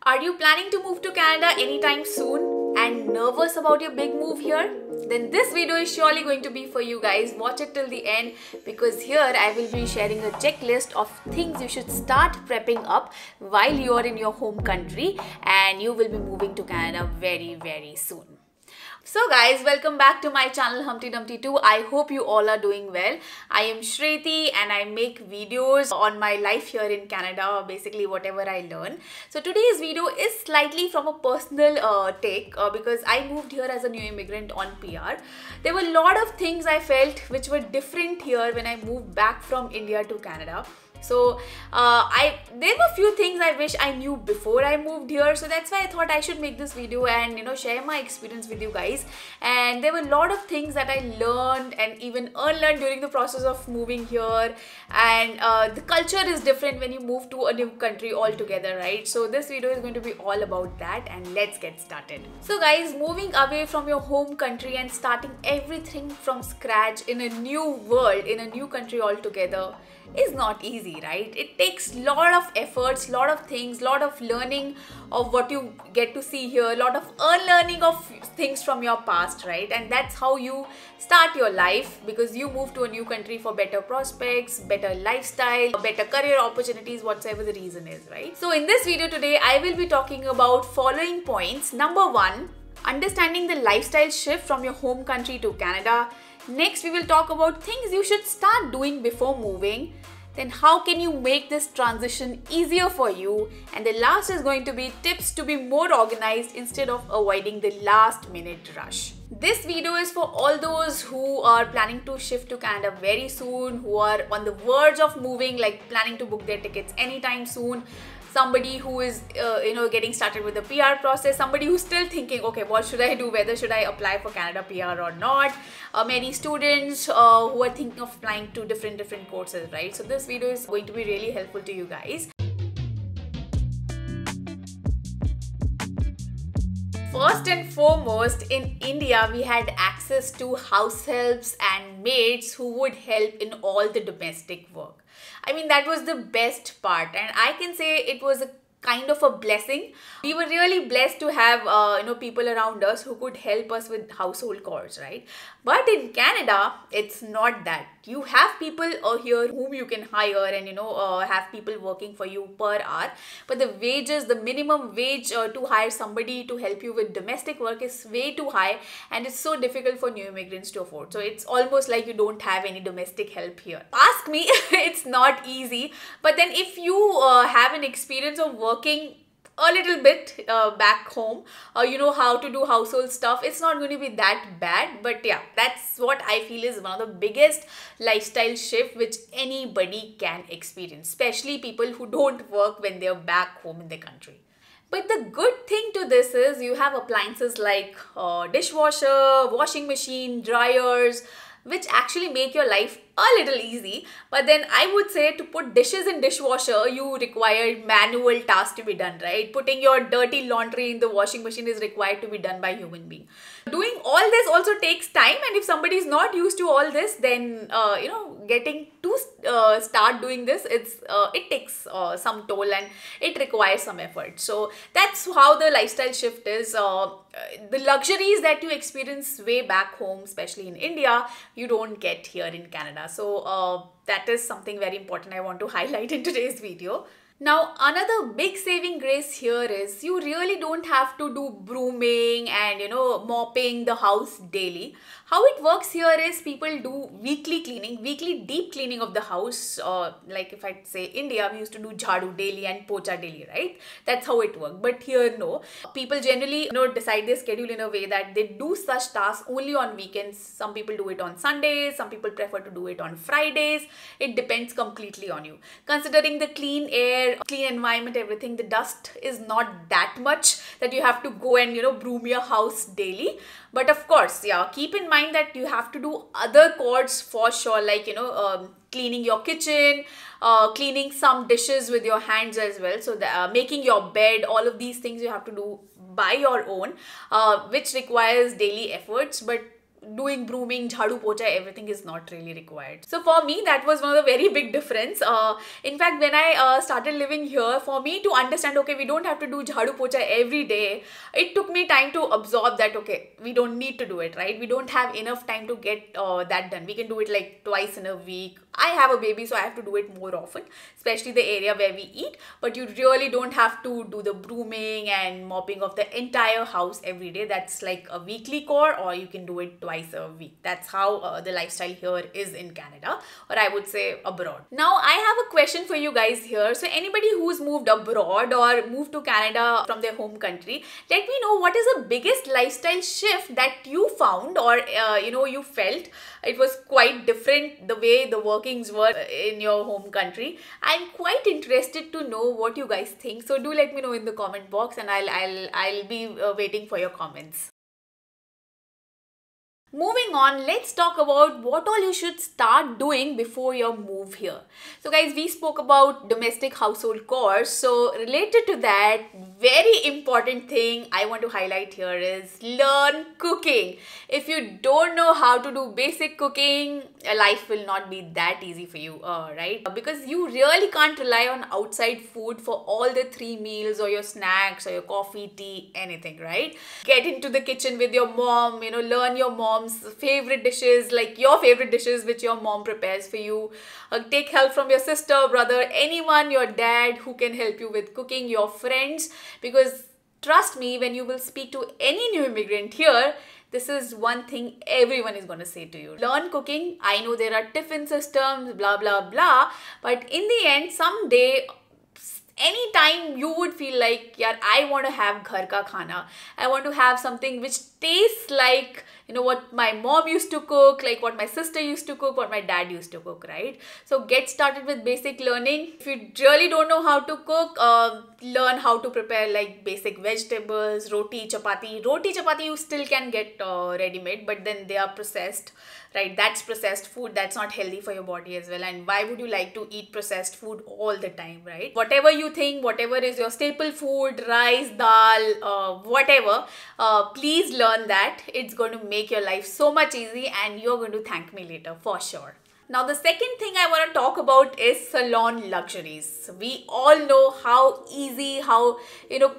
Are you planning to move to Canada anytime soon and nervous about your big move here? Then this video is surely going to be for you guys. Watch it till the end because here I will be sharing a checklist of things you should start prepping up while you are in your home country and you will be moving to Canada very soon. So guys, welcome back to my channel Humpty Dumpty 2. I hope you all are doing well. I am Shriti and I make videos on my life here in Canada, basically whatever I learn. So today's video is slightly from a personal take because I moved here as a new immigrant on PR. There were a lot of things I felt which were different here when I moved back from India to Canada. So there were a few things I wish I knew before I moved here, so that's why I thought I should make this video and share my experience with you guys. And there were a lot of things that I learned and even unlearned during the process of moving here. And the culture is different when you move to a new country altogether, right? So this video is going to be all about that, and let's get started. So guys, moving away from your home country and starting everything from scratch in a new world, in a new country altogether is not easy, right? It takes lot of efforts, lot of things, lot of learning of what you get to see here, lot of unlearning of things from your past, right? And that's how you start your life, because you move to a new country for better prospects, better lifestyle, better career opportunities, whatsoever the reason is, right? So in this video today, I will be talking about following points. Number one, understanding the lifestyle shift from your home country to Canada. Next, we will talk about things you should start doing before moving. Then how can you make this transition easier for you? And the last is going to be tips to be more organized instead of avoiding the last minute rush. This video is for all those who are planning to shift to Canada very soon, who are on the verge of moving, like planning to book their tickets anytime soon. Somebody who is getting started with the PR process, somebody who's still thinking, okay, what should I do, whether should I apply for Canada PR or not. Many students who are thinking of applying to different courses, right? So this video is going to be really helpful to you guys. First and foremost, in India, we had access to house helps and maids who would help in all the domestic work. I mean, that was the best part, and I can say it was a kind of a blessing. We were really blessed to have people around us who could help us with household chores, right? But in Canada, it's not that. You have people here whom you can hire and have people working for you per hour, but the wages, the minimum wage to hire somebody to help you with domestic work is way too high, and it's so difficult for new immigrants to afford. So it's almost like you don't have any domestic help here. Ask me, it's not easy. But then if you have an experience of working a little bit back home, you know how to do household stuff, it's not going to be that bad. But yeah, that's what I feel is one of the biggest lifestyle shift which anybody can experience, especially people who don't work when they're back home in the country. But the good thing to this is you have appliances like dishwasher, washing machine, dryers, which actually make your life a little easy. But then I would say to put dishes in dishwasher, you require manual tasks to be done, right? Putting your dirty laundry in the washing machine is required to be done by human being. Doing all this also takes time, and if somebody is not used to all this, then getting to start doing this, it takes some toll and it requires some effort. So that's how the lifestyle shift is. The luxuries that you experience way back home, especially in India, you don't get here in Canada. So that is something very important I want to highlight in today's video. Now, another big saving grace here is you really don't have to do brooming and mopping the house daily. How it works here is people do weekly cleaning, weekly deep cleaning of the house. Like if I say India, we used to do jhadu daily and pocha daily, right? That's how it worked. But here, no. People generally decide their schedule in a way that they do such tasks only on weekends. Some people do it on Sundays, some people prefer to do it on Fridays. It depends completely on you. Considering the clean air, clean environment, everything, the dust is not that much that you have to go and broom your house daily. But of course, yeah, keep in mind that you have to do other chores for sure, like cleaning your kitchen, cleaning some dishes with your hands as well. So making your bed, all of these things you have to do by your own, which requires daily efforts. But doing brooming, jhadu pocha, everything is not really required. So for me, that was one of the very big difference. In fact, when I started living here, for me to understand, okay, we don't have to do jhadu pocha every day, it took me time to absorb that, okay, we don't need to do it, right? We don't have enough time to get that done. We can do it like twice in a week. I have a baby, so I have to do it more often, especially the area where we eat. But you really don't have to do the brooming and mopping of the entire house every day. That's like a weekly chore, or you can do it twice a week. That's how the lifestyle here is in Canada, or I would say abroad. Now, I have a question for you guys here. So anybody who's moved abroad or moved to Canada from their home country, let me know what is the biggest lifestyle shift that you found, or you felt it was quite different the way the workings were in your home country. I'm quite interested to know what you guys think. So do let me know in the comment box, and I'll be waiting for your comments. Moving on, let's talk about what all you should start doing before your move here. So guys, we spoke about domestic household chores. So related to that, very important thing I want to highlight here is learn cooking. If you don't know how to do basic cooking, life will not be that easy for you, right? Because you really can't rely on outside food for all the 3 meals or your snacks or your coffee, tea, anything, right? Get into the kitchen with your mom, learn your mom's favorite dishes, like your favorite dishes which your mom prepares for you. Take help from your sister, brother, anyone, your dad who can help you with cooking, your friends, because trust me, when you will speak to any new immigrant here, this is one thing everyone is going to say to you. Learn cooking. I know there are tiffin systems, blah, blah, blah, but in the end, someday, anytime you would feel like, yeah, I want to have ghar ka khana. I want to have something which tastes like, what my mom used to cook, like what my sister used to cook, what my dad used to cook, right? So get started with basic learning. If you really don't know how to cook, learn how to prepare like basic vegetables, roti, chapati. Roti, chapati you still can get ready-made, but then they are processed, right? That's processed food. That's not healthy for your body as well. And why would you like to eat processed food all the time, right? Whatever you think, whatever is your staple food, rice, dal, whatever, please learn that. It's going to make your life so much easy, and you're going to thank me later for sure. Now, the second thing I want to talk about is salon luxuries. We all know how easy, how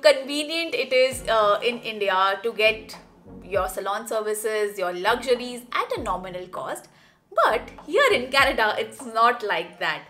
convenient it is in India to get your salon services, your luxuries at a nominal cost. But here in Canada, it's not like that.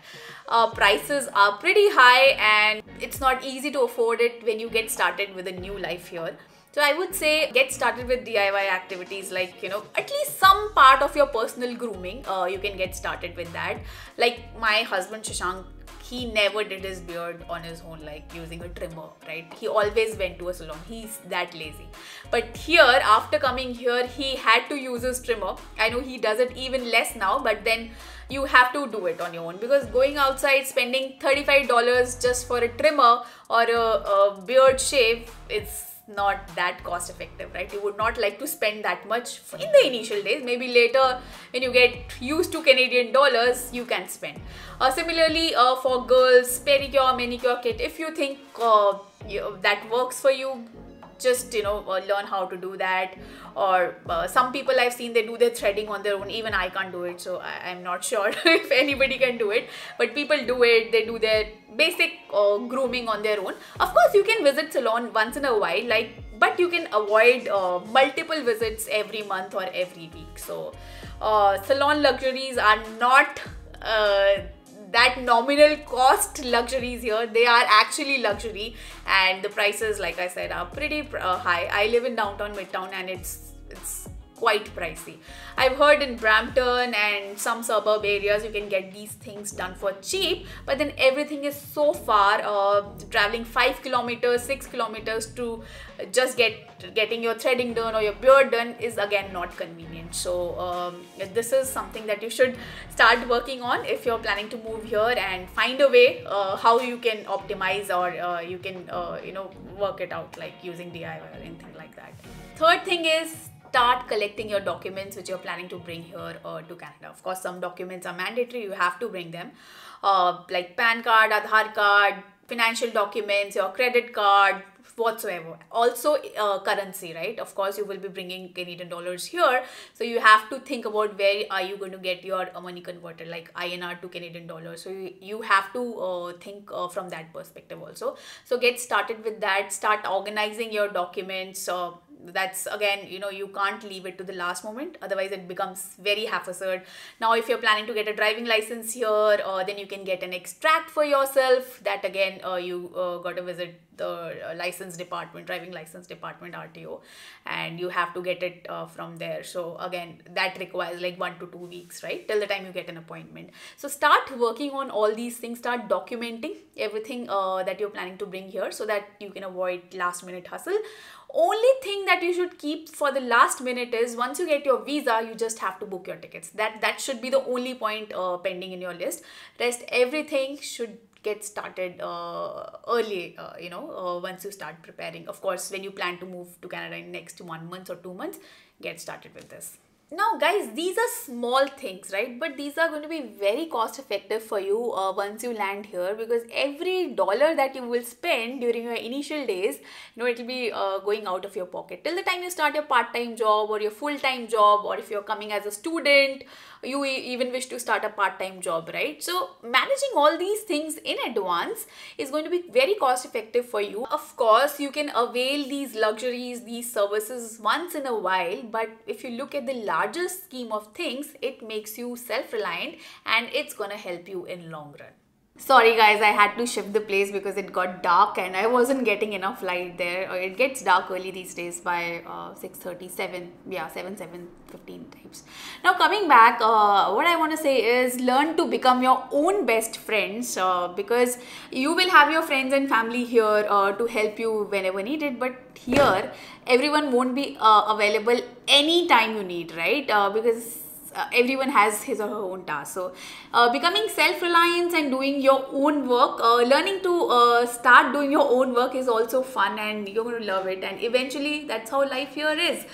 Prices are pretty high, and it's not easy to afford it when you get started with a new life here. So I would say get started with DIY activities like, at least some part of your personal grooming. You can get started with that. Like my husband Shashank, he never did his beard on his own, like using a trimmer, right? He always went to a salon. He's that lazy. But here, after coming here, he had to use his trimmer. I know he does it even less now, but then you have to do it on your own, because going outside spending $35 just for a trimmer or a beard shave, it's not that cost effective, right? You would not like to spend that much in the initial days. Maybe later when you get used to Canadian dollars, you can spend. Similarly, for girls, pedicure, manicure kit, if you think that works for you, just learn how to do that. Or some people I've seen, they do their threading on their own. Even I can't do it, so I'm not sure if anybody can do it, but people do it. They do their basic grooming on their own. Of course, you can visit salon once in a while, but you can avoid multiple visits every month or every week. So salon luxuries are not that nominal cost luxuries here. They are actually luxury, and the prices, like I said, are pretty high. I live in downtown Midtown, and it's quite pricey. I've heard in Brampton and some suburb areas you can get these things done for cheap, but then everything is so far, traveling 5 kilometers, 6 kilometers to just getting your threading done or your beard done is again not convenient. So this is something that you should start working on if you're planning to move here, and find a way how you can optimize, or you can work it out, like using DIY or anything like that. Third thing is start collecting your documents which you're planning to bring here to Canada. Of course, some documents are mandatory, you have to bring them, like PAN card, Aadhaar card, financial documents, your credit card, whatsoever. Also currency, right? Of course you will be bringing Canadian dollars here, so you have to think about where are you going to get your money converted, like INR to Canadian dollars. So you have to think from that perspective also. So get started with that, start organizing your documents. That's again, you can't leave it to the last moment, otherwise it becomes very haphazard. Now if you're planning to get a driving license here, then you can get an extract for yourself. That again, you got to visit the driving license department, RTO, and you have to get it from there. So again, that requires like 1 to 2 weeks, right, till the time you get an appointment. So start working on all these things, start documenting everything that you're planning to bring here, so that you can avoid last minute hustle. Only thing that you should keep for the last minute is, once you get your visa, you just have to book your tickets. That should be the only point pending in your list. Rest everything should get started early, once you start preparing. Of course, when you plan to move to Canada in next 1 month or 2 months, get started with this. Now guys, these are small things, right? But these are going to be very cost effective for you once you land here, because every dollar that you will spend during your initial days, it will be going out of your pocket till the time you start your part-time job or your full-time job, or if you're coming as a student, you even wish to start a part-time job, right? So managing all these things in advance is going to be very cost effective for you. Of course, you can avail these luxuries, these services once in a while, but if you look at the larger scheme of things, it makes you self-reliant and it's gonna help you in long run. Sorry guys, I had to shift the place because it got dark and I wasn't getting enough light there. It gets dark early these days by 6:37, yeah, 7:15 types. Now coming back, what I want to say is learn to become your own best friends, because you will have your friends and family here to help you whenever needed, but here everyone won't be available anytime you need, right? Because everyone has his or her own task. So becoming self-reliant and doing your own work, learning to start doing your own work is also fun, and you're going to love it. And eventually that's how life here is.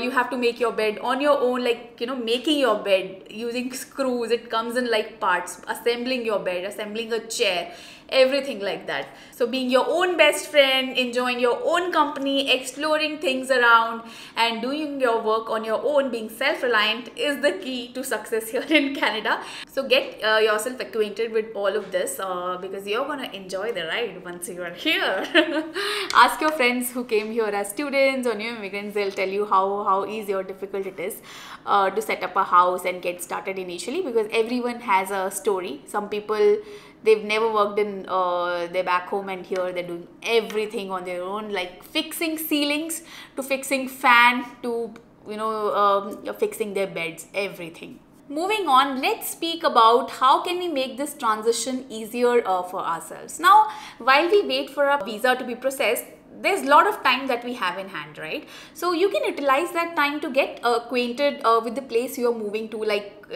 You have to make your bed on your own, like making your bed using screws. It comes in like parts, assembling your bed, assembling a chair, everything like that. So being your own best friend, enjoying your own company, exploring things around and doing your work on your own, being self-reliant is the key to success here in Canada. So get yourself acquainted with all of this, because you're gonna enjoy the ride once you are here. Ask your friends who came here as students or new immigrants. They'll tell you how easy or difficult it is to set up a house and get started initially, because everyone has a story. Some people, they've never worked in their back home, and here they're doing everything on their own, like fixing ceilings to fixing fan to fixing their beds, everything. Moving on, let's speak about how can we make this transition easier for ourselves. Now, while we wait for a visa to be processed, there's a lot of time that we have in hand, right? So you can utilize that time to get acquainted with the place you're moving to, like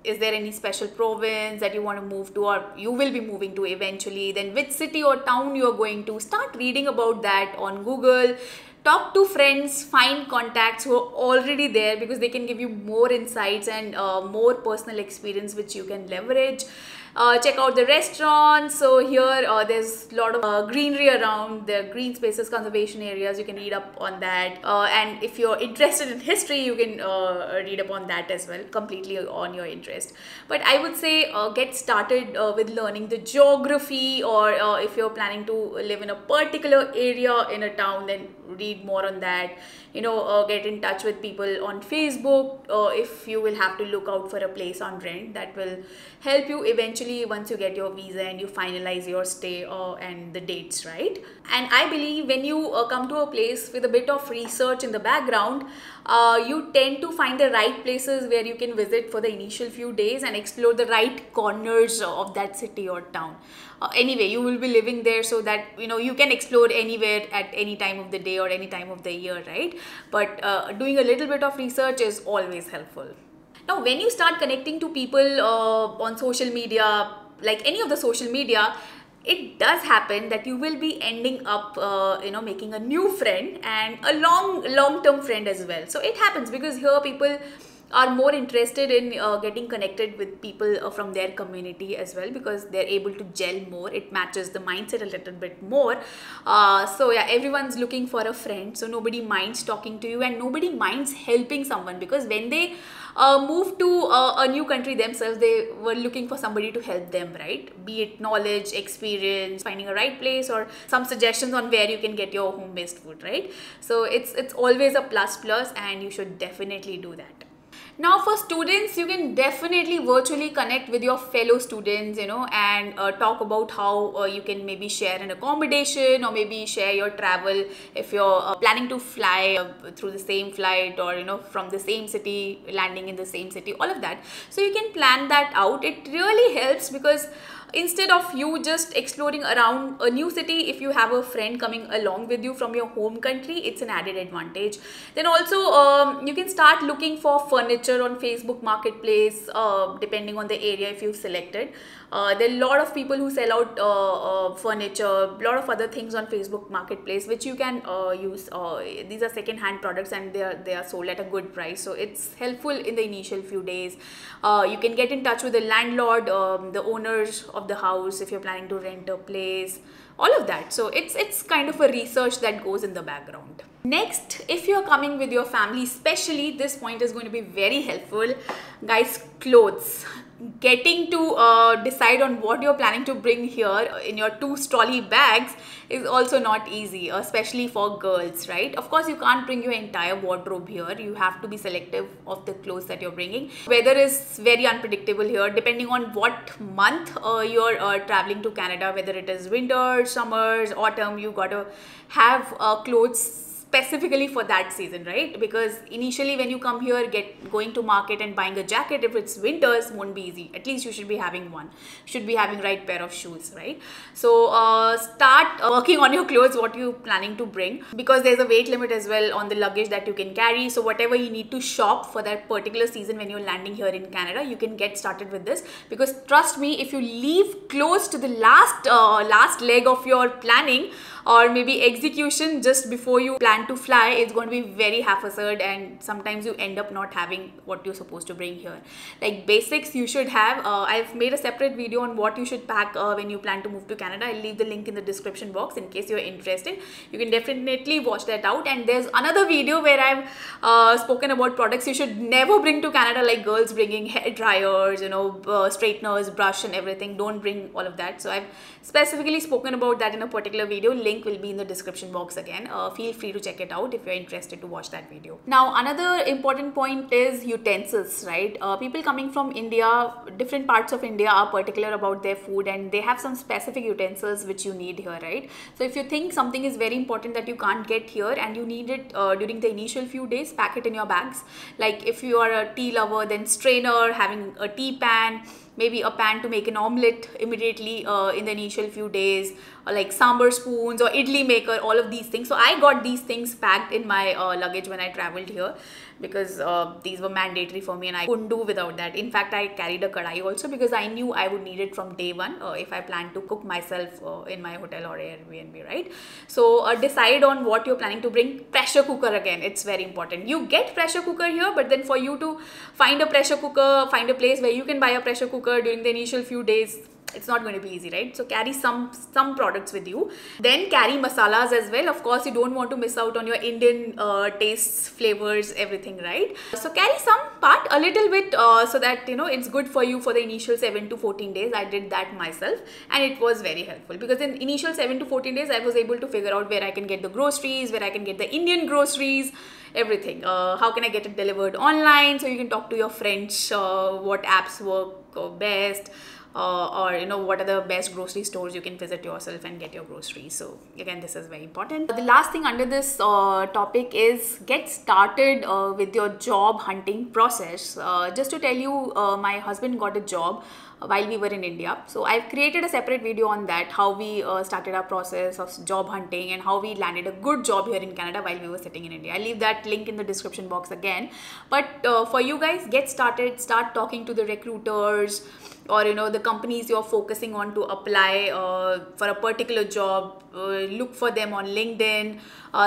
is there any special province that you want to move to, or you will be moving to eventually, then which city or town you're going to. Start reading about that on Google. Talk to friends, find contacts who are already there, because they can give you more insights and more personal experience which you can leverage. Check out the restaurants. So here there's a lot of greenery around, the green spaces, conservation areas. You can read up on that, and if you're interested in history, you can read up on that as well, completely on your interest. But I would say get started with learning the geography, or if you're planning to live in a particular area in a town, then read more on that. Get in touch with people on Facebook if you will have to look out for a place on rent. That will help you eventually once you get your visa and you finalize your stay and the dates, right? And I believe when you come to a place with a bit of research in the background, you tend to find the right places where you can visit for the initial few days and explore the right corners of that city or town. Anyway, you will be living there, so that you can explore anywhere at any time of the day or any time of the year, right? But doing a little bit of research is always helpful. Now, when you start connecting to people on social media, like any of the social media, it does happen that you will be ending up making a new friend and a long-term friend as well. So it happens because here people are more interested in getting connected with people from their community as well, because they're able to gel more. It matches the mindset a little bit more. So yeah, everyone's looking for a friend, so nobody minds talking to you and nobody minds helping someone, because when they moved to a new country themselves, they were looking for somebody to help them, right? Be it knowledge, experience, finding a right place, or some suggestions on where you can get your home-based food, right? So it's always a plus, and you should definitely do that. Now for students, you can definitely virtually connect with your fellow students, and talk about how you can maybe share an accommodation, or maybe share your travel if you're planning to fly through the same flight, or from the same city, landing in the same city, all of that. So you can plan that out. It really helps, because instead of you just exploring around a new city, if you have a friend coming along with you from your home country, it's an added advantage. Then also you can start looking for furniture on Facebook Marketplace, depending on the area if you've selected. There are a lot of people who sell out furniture, a lot of other things on Facebook Marketplace, which you can use. These are second-hand products, and they are sold at a good price, so it's helpful in the initial few days. You can get in touch with the landlord, the owners of the house, if you're planning to rent a place, all of that. So it's kind of a research that goes in the background. Next, if you're coming with your family, especially, this point is going to be very helpful. Guys, clothes. Getting to decide on what you're planning to bring here in your 2 trolley bags is also not easy, especially for girls, right? Of course, you can't bring your entire wardrobe here. You have to be selective of the clothes that you're bringing. Weather is very unpredictable here, depending on what month you're traveling to Canada, whether it is winter, summers, autumn. You got to have clothes specifically for that season, right? Because initially when you come here, going to market and buying a jacket, if it's winters, won't be easy. At least you should be having one. Should be having right pair of shoes, right? So start working on your clothes, what you're planning to bring, because there's a weight limit as well on the luggage that you can carry. So whatever you need to shop for that particular season when you're landing here in Canada, you can get started with this. Because trust me, if you leave close to the last leg of your planning, or maybe execution just before you plan to fly, it's going to be very haphazard, and sometimes you end up not having what you're supposed to bring here. Like basics you should have. I've made a separate video on what you should pack when you plan to move to Canada. I'll leave the link in the description box in case you're interested. You can definitely watch that out. And there's another video where I've spoken about products you should never bring to Canada, like girls bringing hair dryers, straighteners, brush and everything. Don't bring all of that. So I've specifically spoken about that in a particular video. Link will be in the description box again. Feel free to check it out if you're interested to watch that video. Now another important point is utensils, right? People coming from India, different parts of India, are particular about their food, and they have some specific utensils which you need here, right? So if you think something is very important that you can't get here and you need it during the initial few days, pack it in your bags. Like if you are a tea lover, then strainer, having a tea pan, maybe a pan to make an omelette immediately in the initial few days, or like sambar spoons or idli maker, all of these things. So I got these things packed in my luggage when I traveled here, because these were mandatory for me and I couldn't do without that. In fact, I carried a kadai also, because I knew I would need it from day one if I plan to cook myself in my hotel or Airbnb, right? So decide on what you're planning to bring. Pressure cooker, again, it's very important. You get pressure cooker here, but then for you to find a pressure cooker, find a place where you can buy a pressure cooker during the initial few days, it's not going to be easy, right? So carry some products with you. Then carry masalas as well. Of course, you don't want to miss out on your Indian tastes, flavors, everything, right? So carry some part, a little bit, so that it's good for you for the initial 7 to 14 days. I did that myself and it was very helpful, because in initial 7 to 14 days I was able to figure out where I can get the groceries, where I can get the Indian groceries, everything. How can I get it delivered online? So you can talk to your friends what apps work best, or what are the best grocery stores you can visit yourself and get your groceries. So again, this is very important. The last thing under this topic is get started with your job hunting process. Just to tell you, my husband got a job while we were in India. So I've created a separate video on that, how we started our process of job hunting and how we landed a good job here in Canada while we were sitting in India. I'll leave that link in the description box again. But for you guys, get started, start talking to the recruiters or the companies you're focusing on to apply for a particular job. Look for them on LinkedIn,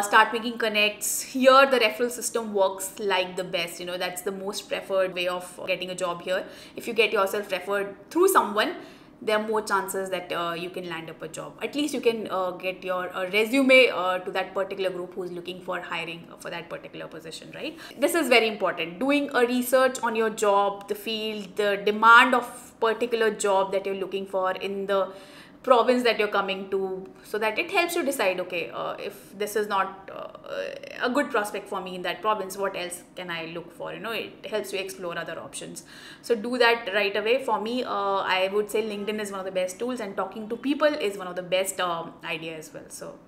start making connects. Here the referral system works like the best. That's the most preferred way of getting a job here. If you get yourself referred through someone, there are more chances that you can land up a job. At least you can get your resume to that particular group who's looking for hiring for that particular position, right? This is very important. Doing a research on your job, the field, the demand of particular job that you're looking for in the province that you're coming to, so that it helps you decide, okay, if this is not a good prospect for me in that province, what else can I look for? It helps you explore other options. So do that right away. For me, I would say LinkedIn is one of the best tools, and talking to people is one of the best idea as well. So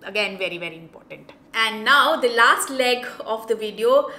again, very, very important. And now the last leg of the video,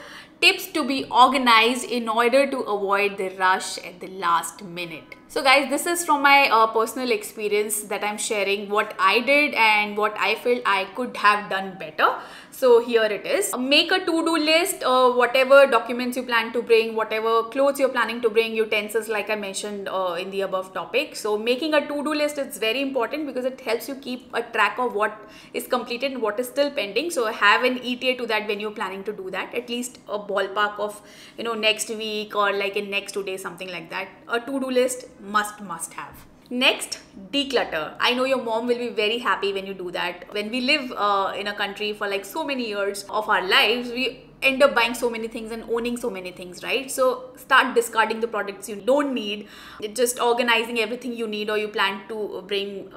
tips to be organized in order to avoid the rush at the last minute. So guys, this is from my personal experience that I'm sharing, what I did and what I felt I could have done better. So here it is. Make a to-do list, whatever documents you plan to bring, whatever clothes you're planning to bring, utensils like I mentioned in the above topic. So making a to-do list is very important because it helps you keep a track of what is completed and what is still pending. So have an ETA to that when you're planning to do that, at least a ballpark of next week or like in next 2 days, something like that. A to-do list must have. Next, declutter. I know your mom will be very happy when you do that. When we live in a country for like so many years of our lives, we end up buying so many things and owning so many things, right? So start discarding the products you don't need, just organizing everything you need or you plan to bring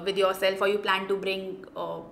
with yourself, or you plan to bring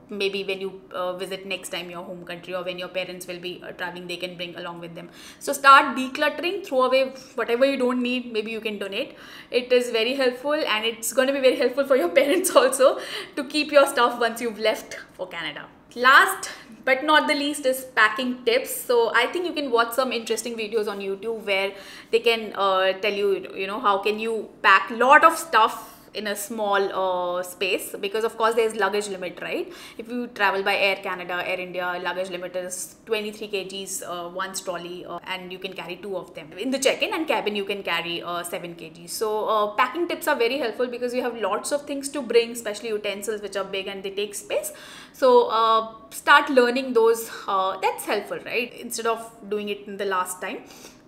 maybe when you visit next time your home country, or when your parents will be traveling, they can bring along with them. So start decluttering, throw away whatever you don't need, maybe you can donate. It is very helpful, and it's going to be very helpful for your parents also to keep your stuff once you've left for Canada. Last but not the least is packing tips. So I think you can watch some interesting videos on YouTube where they can tell you, how can you pack a lot of stuff in a small space, because of course there's luggage limit, right? If you travel by Air Canada, Air India, luggage limit is 23 kgs one trolley, and you can carry 2 of them. In the check-in and cabin you can carry 7 kgs. So packing tips are very helpful because you have lots of things to bring, especially utensils which are big and they take space. So start learning those. That's helpful, right? Instead of doing it in the last time.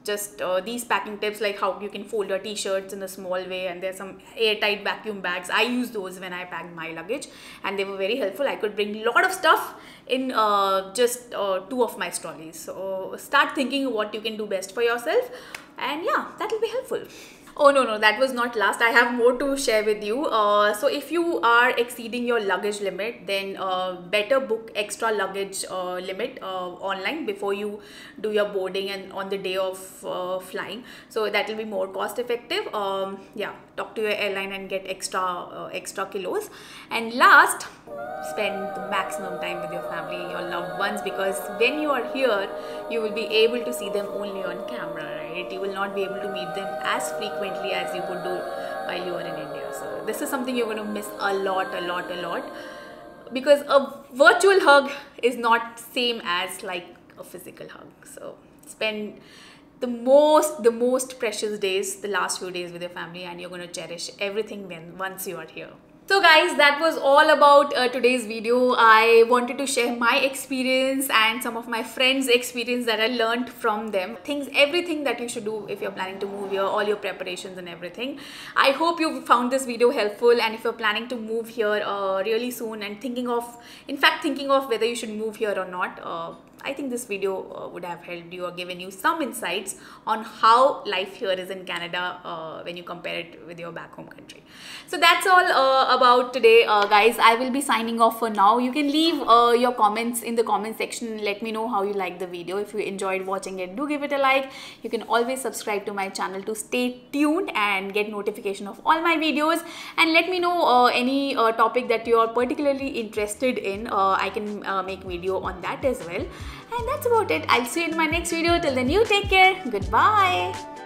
Just these packing tips, like how you can fold your t-shirts in a small way, and there's some airtight vacuum bags. I use those when I packed my luggage and they were very helpful. I could bring a lot of stuff in just 2 of my trolleys. So start thinking what you can do best for yourself, and yeah, that will be helpful. Oh no, that was not last. I have more to share with you. So if you are exceeding your luggage limit, then better book extra luggage limit online before you do your boarding and on the day of flying. So that will be more cost effective. Yeah, talk to your airline and get extra kilos. And last, spend the maximum time with your family, your loved ones, because when you are here, you will be able to see them only on camera, right? You will not be able to meet them as frequently as you could do while you are in India. So this is something you're going to miss a lot, because a virtual hug is not same as like a physical hug. So spend the most precious days, the last few days with your family, and you're going to cherish everything once you are here. So guys, that was all about today's video. I wanted to share my experience and some of my friends' experience that I learned from them. Everything that you should do if you're planning to move here, all your preparations and everything. I hope you found this video helpful, and if you're planning to move here really soon and thinking of whether you should move here or not, I think this video would have helped you or given you some insights on how life here is in Canada when you compare it with your back home country. So that's all about today, guys. I will be signing off for now. You can leave your comments in the comment section. Let me know how you like the video. If you enjoyed watching it, do give it a like. You can always subscribe to my channel to stay tuned and get notification of all my videos. And let me know any topic that you are particularly interested in. I can make video on that as well. And that's about it. I'll see you in my next video. Till then, you take care. Goodbye.